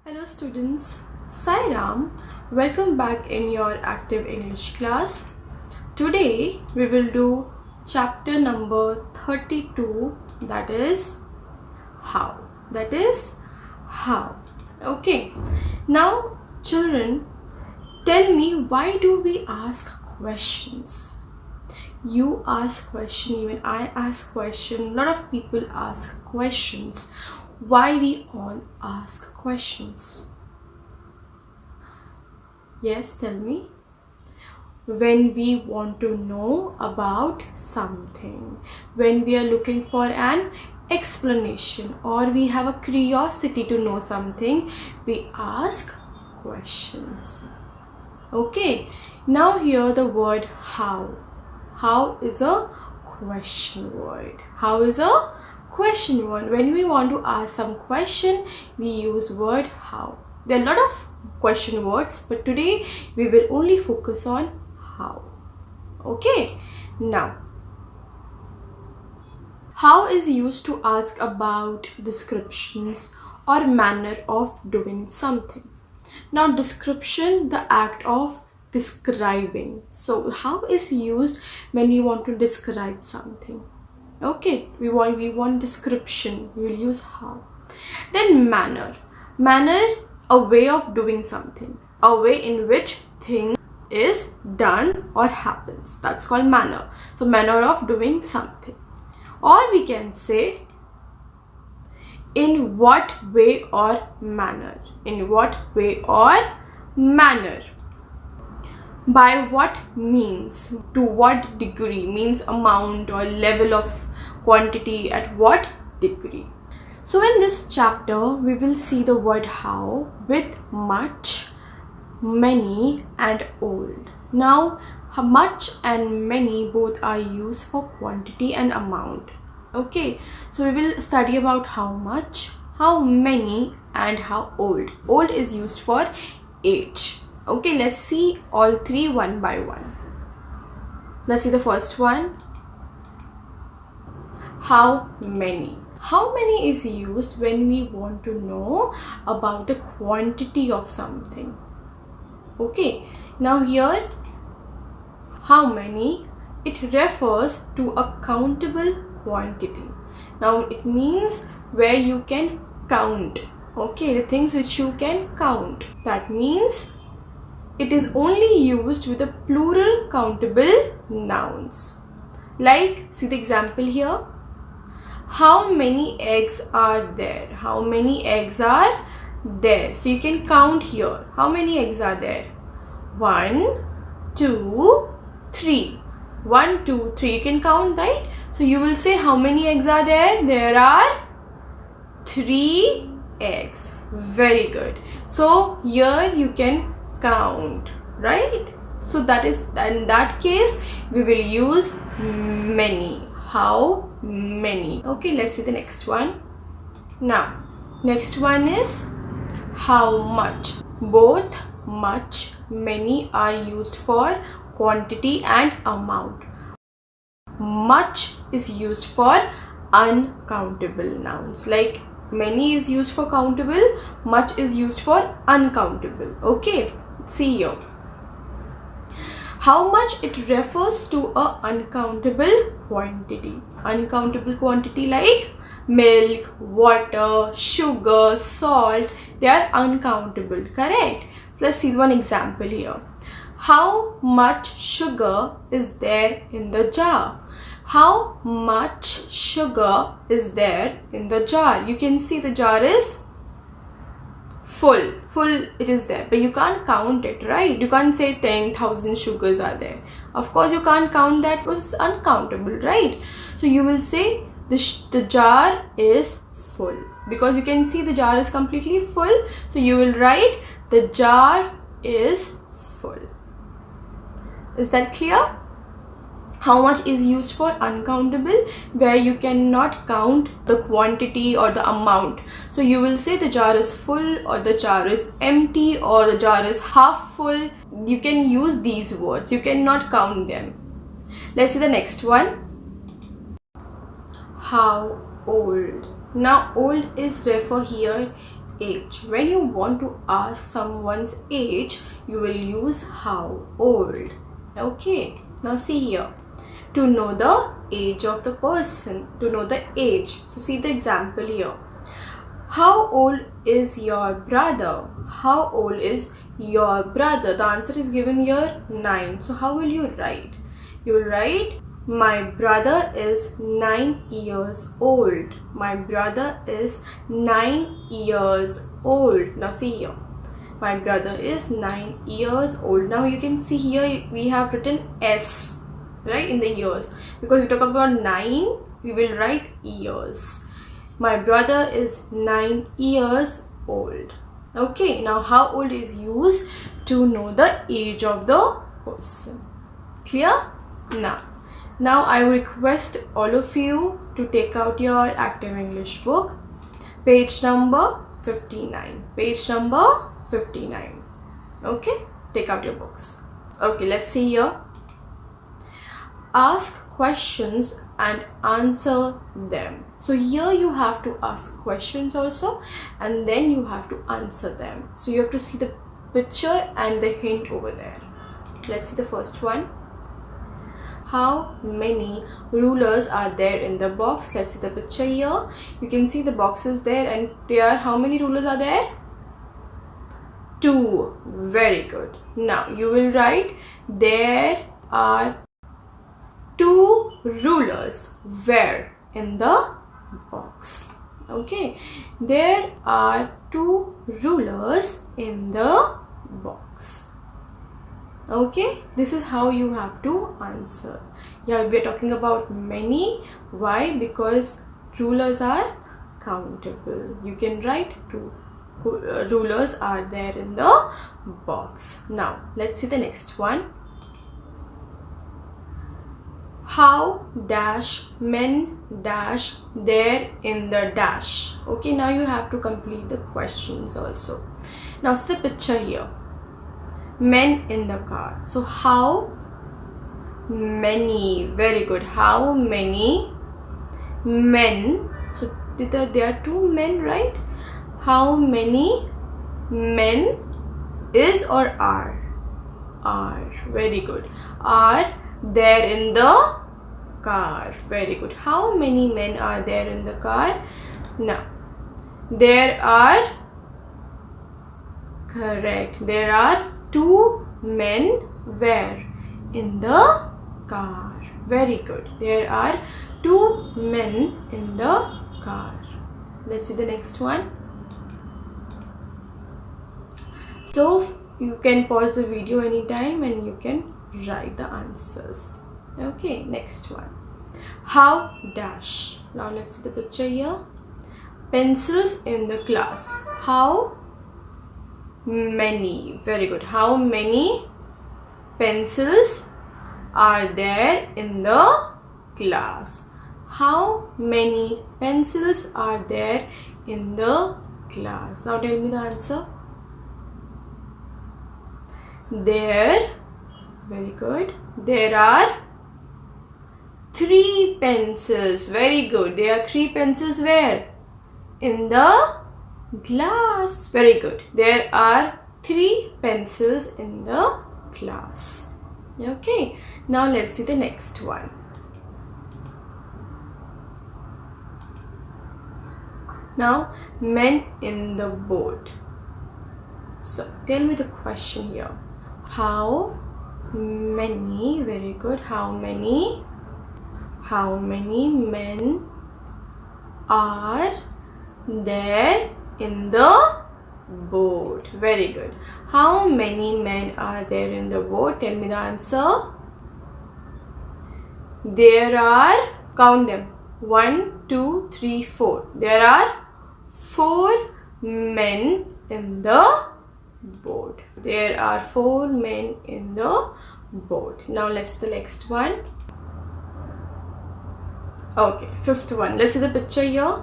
Hello students, Sai Ram. Welcome back in your active English class. Today we will do chapter number 32, that is how. Okay. Now children, tell me, why do we ask questions? You ask question, even I ask question, a lot of people ask questions. Why we all ask questions? Yes, tell me. When we want to know about something, when we are looking for an explanation, or we have a curiosity to know something, we ask questions. Okay, now here the word how. How is a question word. How is a question word. When we want to ask some question, we use word how. There are a lot of question words, but today we will only focus on how. Okay, now how is used to ask about descriptions or manner of doing something. Now description, the act of describing. So how is used when we want to describe something? Okay, we want description, we will use how. Then manner, a way of doing something, a way in which thing is done or happens, that's called manner. So manner of doing something. Or we can say in what way or manner. In what way or manner. By what means, to what degree, means amount or level of quantity, at what degree. So in this chapter we will see the word how with much, many and old. Now much and many both are used for quantity and amount. Okay, so we will study about how much, how many and how old. Old is used for age. Okay, let's see all three one by one. Let's see the first one. How many. How many is used when we want to know about the quantity of something. Okay, now here how many, it refers to a countable quantity. Now it means where you can count. Okay, the things which you can count. That means it is only used with the plural countable nouns. Like, see the example here. How many eggs are there? How many eggs are there? So you can count here. How many eggs are there? 1, 2, 3. 1, 2, 3. You can count, right? So you will say how many eggs are there? There are 3 eggs. Very good. So here you can count, right? So that is, in that case we will use many. How many. Okay, let's see the next one. Now next one is how much. Both much, many are used for quantity and amount. Much is used for uncountable nouns. Like many is used for countable, much is used for uncountable. Okay, see here. How much, it refers to a uncountable quantity. Uncountable quantity like milk, water, sugar, salt, they are uncountable, correct? So let's see one example here. How much sugar is there in the jar? How much sugar is there in the jar? You can see the jar is full it is there, but you can't count it, right? You can't say 10,000 sugars are there. Of course you can't count that because it's uncountable, right? So you will say the jar is full, because you can see the jar is completely full. So you will write the jar is full. Is that clear? How much is used for uncountable, where you cannot count the quantity or the amount. So you will say the jar is full, or the jar is empty, or the jar is half full. You can use these words. You cannot count them. Let's see the next one. How old. Now old is refer here age. When you want to ask someone's age, you will use how old. Okay, now see here. To know the age of the person, to know the age. So see the example here. How old is your brother? How old is your brother? The answer is given here 9. So how will you write? You will write, my brother is 9 years old. My brother is 9 years old. Now see here. My brother is 9 years old. Now you can see here we have written S, right, in the years. Because we talk about 9, we will write years. My brother is 9 years old. Okay, now how old is used to know the age of the person. Clear? Now I request all of you to take out your Active English book, page number 59. Page number 59. Okay, take out your books. Okay, let's see here. Ask questions and answer them. So here you have to ask questions also, and then you have to answer them. So you have to see the picture and the hint over there. Let's see the first one. How many rulers are there in the box? Let's see the picture here. You can see the boxes there, and there, how many rulers are there? 2. Very good. Now you will write, there are 2 rulers. Where? In the box. Okay, there are 2 rulers in the box. Okay, this is how you have to answer. Yeah, we are talking about many. Why? Because rulers are countable. You can write 2 rulers are there in the box. Now let's see the next one. How dash men dash there in the dash. Okay, now you have to complete the questions also. Now see the picture here. Men in the car. So how many? Very good. How many men? So there are 2 men, right? How many men is or are? Are. Very good. Are there in the car. Very good. How many men are there in the car? Now there are, correct, there are 2 men where? In the car. Very good. There are 2 men in the car. Let's see the next one. So you can pause the video anytime and you can write the answers. Okay, next one. How dash. Now let's see the picture here. Pencils in the class. How many? Very good. How many pencils are there in the class? How many pencils are there in the class? Now tell me the answer. There. Very good. There are 3 pencils. Very good. There are 3 pencils where? In the glass. Very good. There are 3 pencils in the glass. Okay. Now let's see the next one. Now, men in the boat. So tell me the question here. How many? Very good. How many men are there in the boat? Very good. How many men are there in the boat? Tell me the answer. There are, count them, 1, 2, 3, 4. There are 4 men in the boat. There are 4 men in the boat. Now let's do the next one. Okay, 5th one. Let's see the picture here.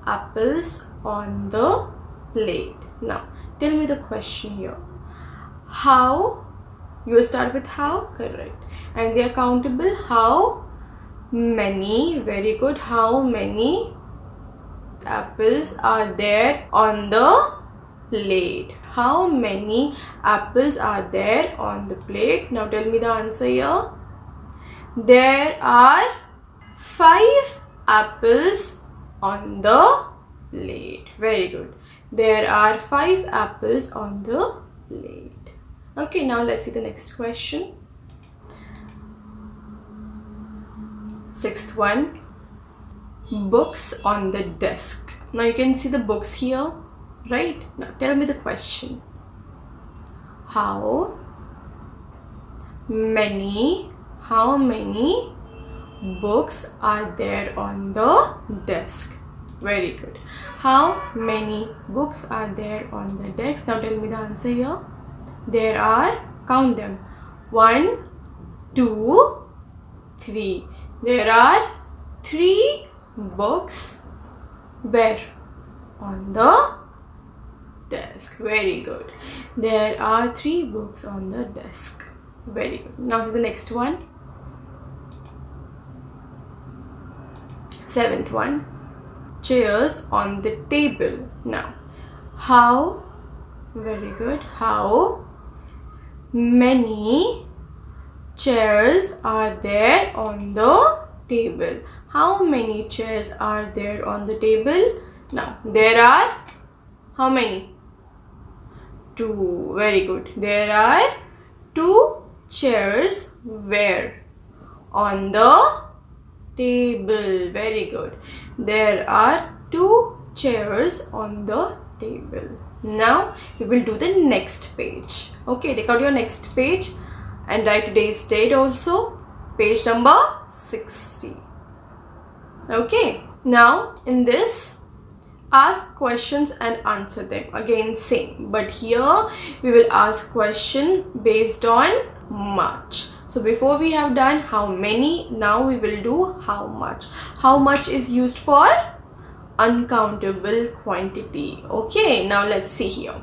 Apples on the plate. Now tell me the question here. How? You start with how, correct, and they are countable. How many? Very good. How many apples are there on the plate? How many apples are there on the plate? Now tell me the answer here. There are 5 apples on the plate. Very good. There are 5 apples on the plate. Okay, now let's see the next question. 6th one. Books on the desk. Now you can see the books here, right? Now tell me the question. How many books are there on the desk? Very good. How many books are there on the desk? Now tell me the answer here. There are, count them, 1, 2, 3. There are 3 books where? On the desk. Very good. There are 3 books on the desk. Very good. Now see the next one. 7th one. Chairs on the table. Now, how, very good, how many chairs are there on the table? How many chairs are there on the table? Now, there are how many? 2. Very good. There are 2 chairs where? On the table. Very good. There are 2 chairs on the table. Now we will do the next page. Okay, take out your next page and write today's date also. Page number 60. Okay, now in this, ask questions and answer them. Again same, but here we will ask question based on much. So before we have done how many, now we will do how much. How much is used for uncountable quantity. Okay, now let's see here.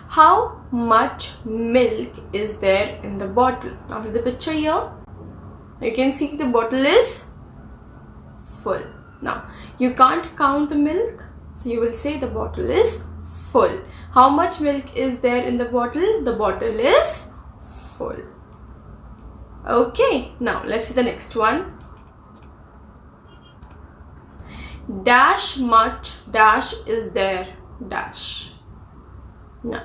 How much milk is there in the bottle? Now see the picture here. You can see the bottle is full. Now you can't count the milk, so you will say the bottle is full. How much milk is there in the bottle? The bottle is full. Okay, now let's see the next one. Dash much dash is there dash. Now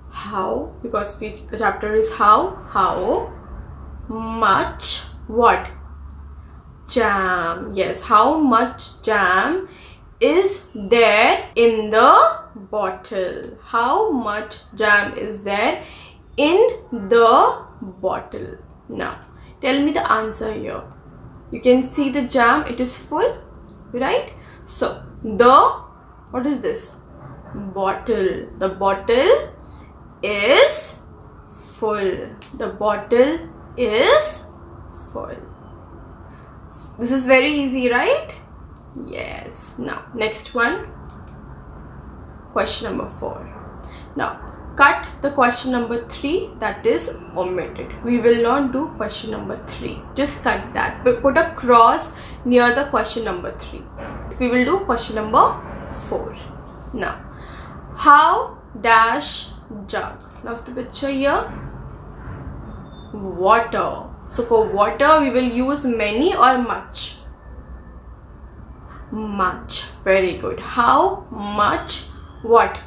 how, because the chapter is how much what? Jam. Yes, how much jam is there in the bottle? How much jam is there in the bottle? Now tell me the answer here. You can see the jam, it is full, right? So the, what is this? Bottle. The bottle is full. The bottle is full. This is very easy, right? Yes. Now next one, question number 4. Now cut the question number 3, that is omitted. We will not do question number 3. Just cut that. But put a cross near the question number 3. We will do question number 4. Now, how dash jug? Now the picture here. Water. So for water we will use many or much? Much. Very good. How much what?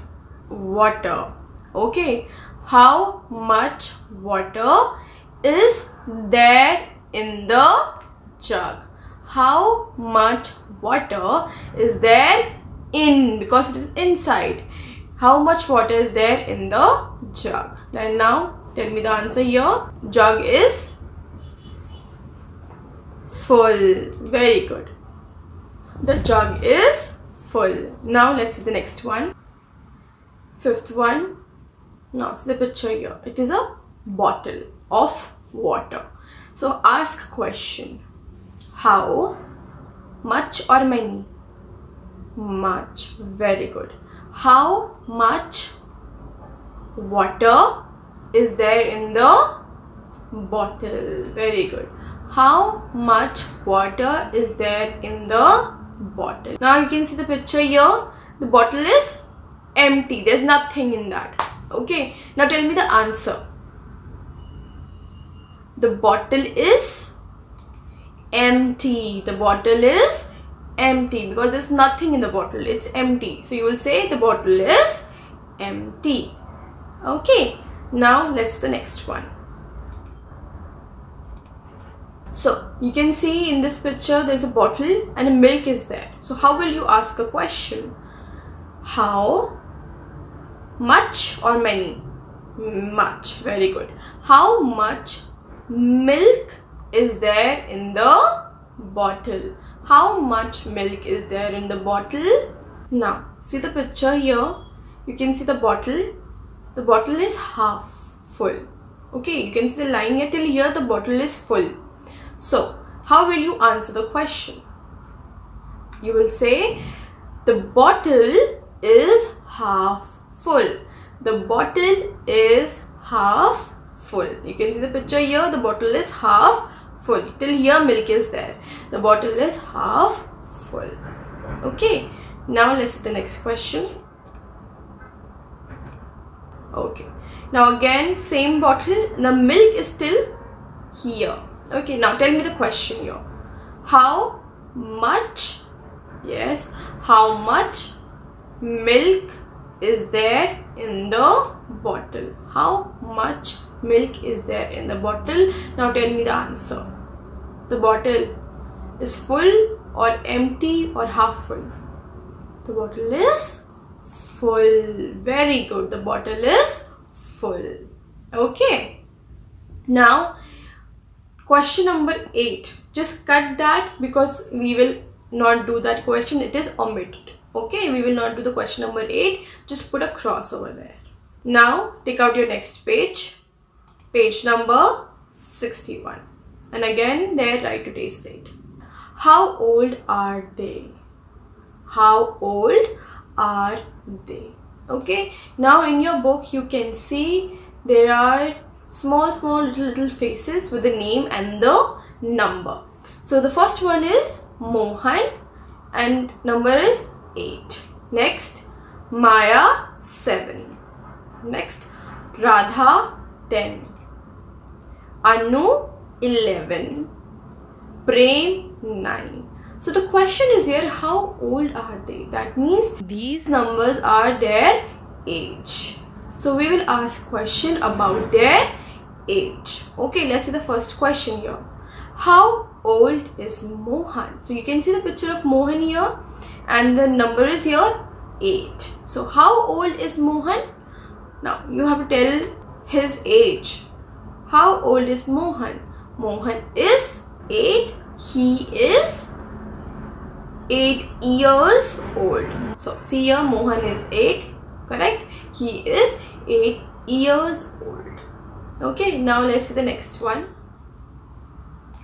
Water. Okay, how much water is there in the jug? How much water is there in, because it is inside. How much water is there in the jug? And now tell me the answer here. Jug is full. Very good. The jug is full. Now let's see the next one. 5th one. Now see the picture here. It is a bottle of water. So ask question. How much or many? Much. Very good. How much water is there in the bottle? Very good. How much water is there in the bottle. Now you can see the picture here. The bottle is empty. There's nothing in that. Okay. Now tell me the answer. The bottle is empty. The bottle is empty because there's nothing in the bottle. It's empty. So you will say the bottle is empty. Okay. Now let's do the next one. So you can see in this picture there's a bottle and a milk is there. So how will you ask a question? How much or many? Much. Very good. How much milk is there in the bottle? How much milk is there in the bottle? Now see the picture here. You can see the bottle. The bottle is half full. Okay, you can see the line here till here. The bottle is full. So how will you answer the question? You will say the bottle is half full. The bottle is half full. You can see the picture here. The bottle is half full. Till here milk is there. The bottle is half full. Okay. Now let's see the next question. Okay. Now again same bottle. The milk is still here. Okay. Now tell me the question here. How much? Yes. How much milk is there in the bottle? How much milk is there in the bottle? Now tell me the answer. The bottle is full or empty or half full? The bottle is full. Very good. The bottle is full. Okay. Now question number 8. Just cut that because we will not do that question. It is omitted. Okay, we will not do the question number 8. Just put a cross over there. Now take out your next page. Page number 61. And again there write today's date. How old are they? How old are they? Okay. Now in your book you can see there are small little faces with the name and the number. So the first one is Mohan and number is 8. Next Maya 7. Next Radha 10. Anu 11. Prem 9. So the question is here, how old are they? That means these numbers are their age. So we will ask question about their age. Okay, let's see the first question here. How old is Mohan? So you can see the picture of Mohan here and the number is here 8. So how old is Mohan? Now you have to tell his age. How old is Mohan? Mohan is 8. He is 8 years old. So see here Mohan is 8. Correct? He is 8 years old. Okay, now let's see the next one.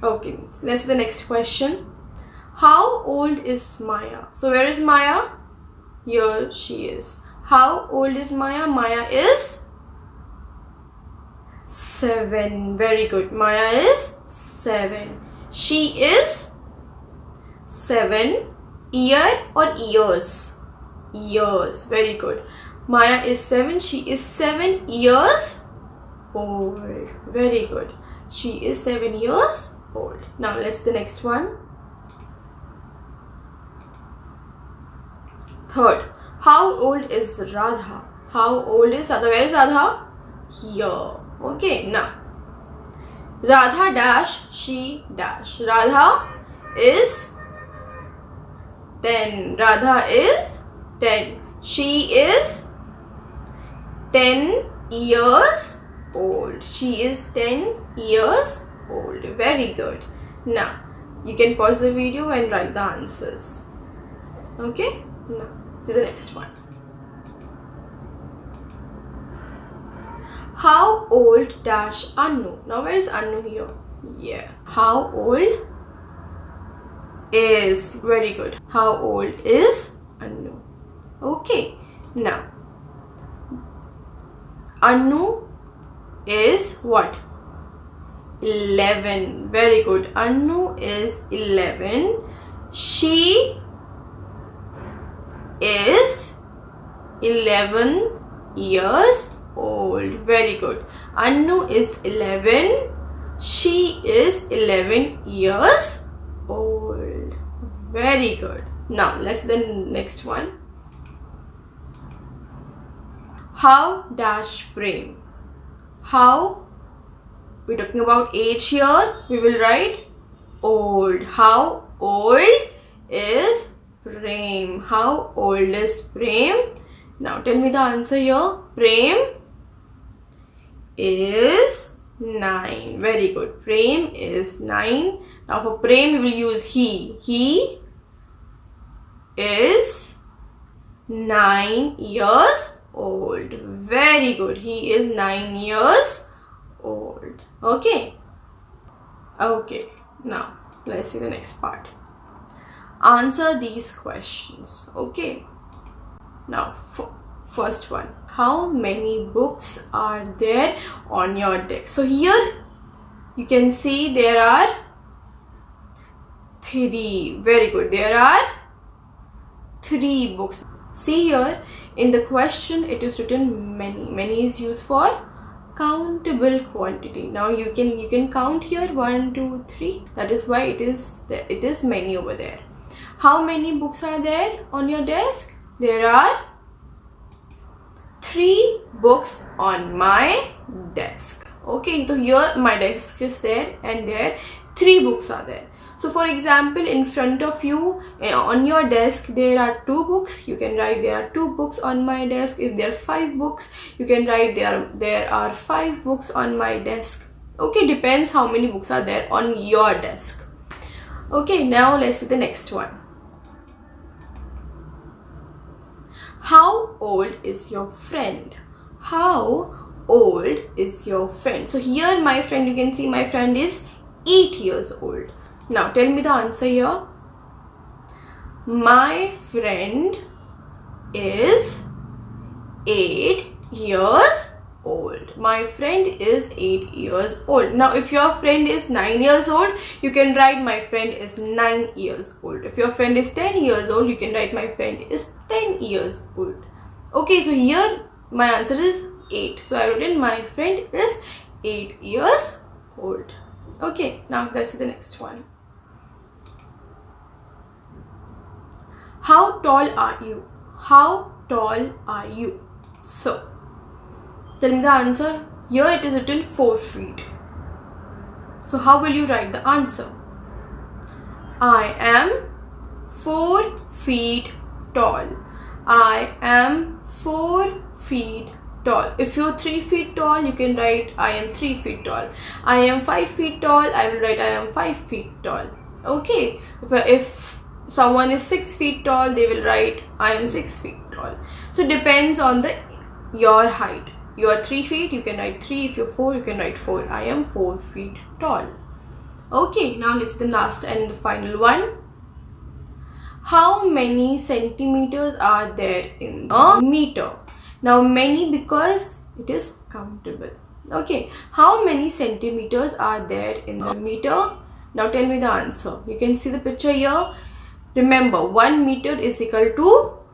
Okay, let's see the next question. How old is Maya? So where is Maya? Here she is. How old is Maya? Maya is 7. Very good. Maya is 7. She is 7 year or years? Years. Very good. Maya is 7. She is 7 years old. Very good. She is 7 years old. Now let's see the next one. Third. How old is Radha? How old is Radha? Where is Radha? Here. Okay. Now Radha dash, she dash. Radha is 10. Radha is 10. She is 10 years old. She is 10 years old. Very good. Now you can pause the video and write the answers. Okay. Now to the next one. How old dash Anu? Now where is Anu here? Yeah. How old is? Very good. How old is Anu? Okay. Now Anu is what? 11. Very good. Anu is 11. She is 11 years old. Very good. Annu is 11. She is 11 years old. Very good. Now let's do the next one. How dash Prem? How? We're talking about age here. We will write old. How old is Prem? How old is Prem? Now tell me the answer here. Prem is 9. Very good. Prem is 9. Now for Prem we will use he. He is 9 years old. Very good. He is 9 years old. Okay. Okay. Now let's see the next part. Answer these questions. Okay. Now first one. How many books are there on your desk? So here you can see there are 3. Very good. There are 3 books. See here in the question it is written many. Many is used for countable quantity. Now you can count here 1, 2, 3. That is why it is many over there. How many books are there on your desk? There are 3 books on my desk. Okay, so here my desk is there and there 3 books are there. So for example, in front of you on your desk there are 2 books. You can write there are 2 books on my desk. If there are 5 books, you can write there are 5 books on my desk. Okay, depends how many books are there on your desk. Okay, now let's see the next one. How old is your friend? How old is your friend? So here my friend, you can see my friend is 8 years old. Now tell me the answer here. My friend is 8 years old. My friend is 8 years old. Now if your friend is 9 years old, you can write my friend is 9 years old. If your friend is 10 years old, you can write my friend is 10 years old. Okay, so here my answer is 8. So I wrote in my friend is 8 years old. Okay, now let's see the next one. How tall are you? How tall are you? So tell me the answer. Here it is written 4 feet. So how will you write the answer? I am 4 feet tall. I am 4 feet tall. If you're 3 feet tall, you can write I am 3 feet tall. I am 5 feet tall, I will write I am 5 feet tall. Okay. If someone is 6 feet tall, they will write I am 6 feet tall. So depends on your height. You are 3 feet, you can write 3. If you're 4, you can write 4. I am 4 feet tall. Okay, now let's see the last and the final one. How many centimeters are there in a meter? Now many because it is countable. Okay, how many centimeters are there in the meter? Now tell me the answer. You can see the picture here. Remember, 1 meter is equal to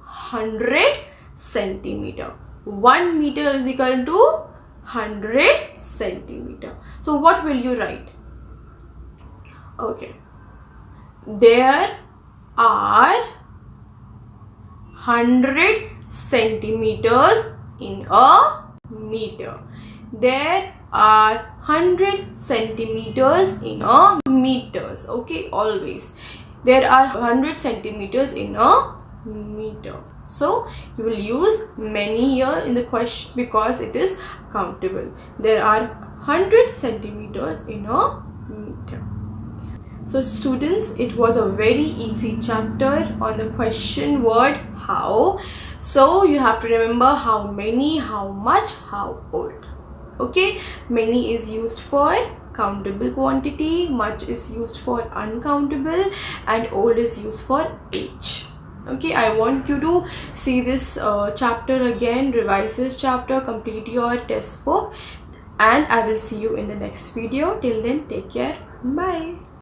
100 centimeter. 1 meter is equal to 100 centimeter. So what will you write? Okay, there are 100 centimeters in a meter. There are 100 centimeters in a meters. Okay, always there are 100 centimeters in a meter. So you will use many here in the question because it is countable. There are 100 centimeters in a meter. So students, it was a very easy chapter on the question word how. So you have to remember how many, how much, how old. Okay, many is used for countable quantity, much is used for uncountable, and old is used for age. Okay, I want you to see this chapter again, revise this chapter, complete your test book, and I will see you in the next video. Till then, take care. Bye.